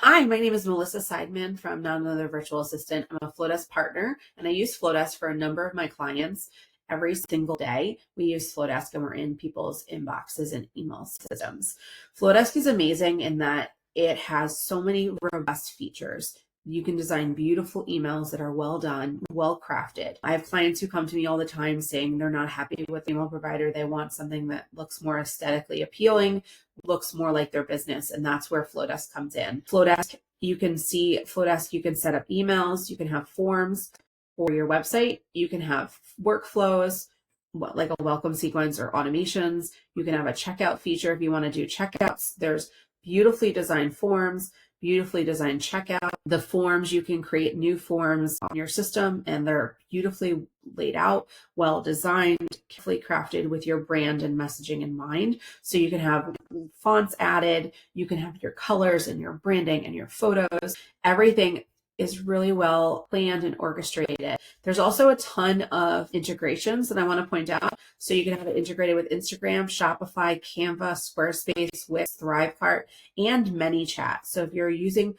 Hi, my name is Melissa Seidman from Not Another Virtual Assistant. I'm a Flodesk partner, and I use Flodesk for a number of my clients every single day. We use Flodesk and we're in people's inboxes and email systems. Flodesk is amazing in that it has so many robust features. You can design beautiful emails that are well done, well crafted. I have clients who come to me all the time saying they're not happy with the email provider. They want something that looks more aesthetically appealing, looks more like their business, and that's where Flodesk comes in. Flodesk, you can set up emails, you can have forms for your website, you can have workflows like a welcome sequence or automations. You can have a checkout feature if you want to do checkouts. There's beautifully designed forms, beautifully designed checkout. The forms, you can create new forms on your system and they're beautifully laid out, well designed, carefully crafted with your brand and messaging in mind. So you can have fonts added, you can have your colors and your branding and your photos. Everything is really well planned and orchestrated. There's also a ton of integrations that I want to point out. So you can have it integrated with Instagram, Shopify, Canva, Squarespace, Wix, Thrivecart, and ManyChat. So if you're using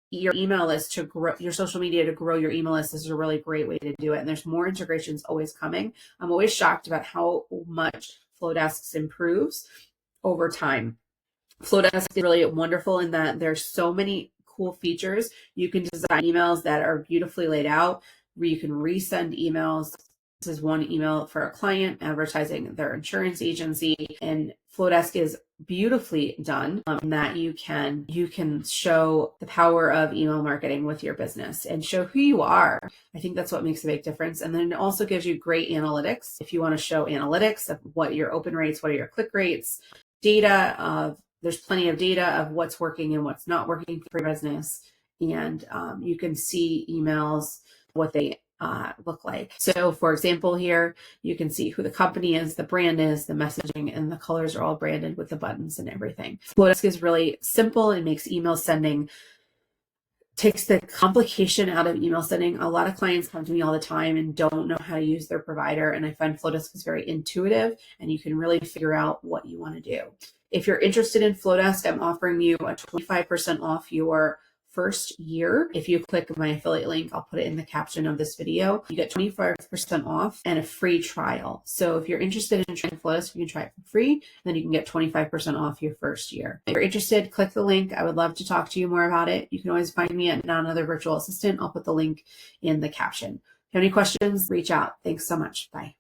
your email list to grow your social media, to grow your email list, this is a really great way to do it. And there's more integrations always coming. I'm always shocked about how much Flodesk improves over time. Flodesk is really wonderful in that there's so many cool features. You can design emails that are beautifully laid out, where you can resend emails. This is one email for a client advertising their insurance agency, and Flodesk is beautifully done in that you can show the power of email marketing with your business and show who you are. I think that's what makes a big difference. And then it also gives you great analytics. If you want to show analytics of what your open rates, what are your click rates, there's plenty of data of what's working and what's not working for your business. And you can see emails, what they look like. So for example, here, you can see who the company is, the brand is, the messaging, and the colors are all branded with the buttons and everything. Flodesk is really simple and makes email sending, takes the complication out of email sending. A lot of clients come to me all the time and don't know how to use their provider. And I find Flodesk is very intuitive and you can really figure out what you want to do. If you're interested in Flodesk, I'm offering you a 25% off your first year. If you click my affiliate link, I'll put it in the caption of this video. You get 25% off and a free trial. So if you're interested in trying Flodesk, you can try it for free. And then you can get 25% off your first year. If you're interested, click the link. I would love to talk to you more about it. You can always find me at Not Another Virtual Assistant. I'll put the link in the caption. If you have any questions, reach out. Thanks so much. Bye.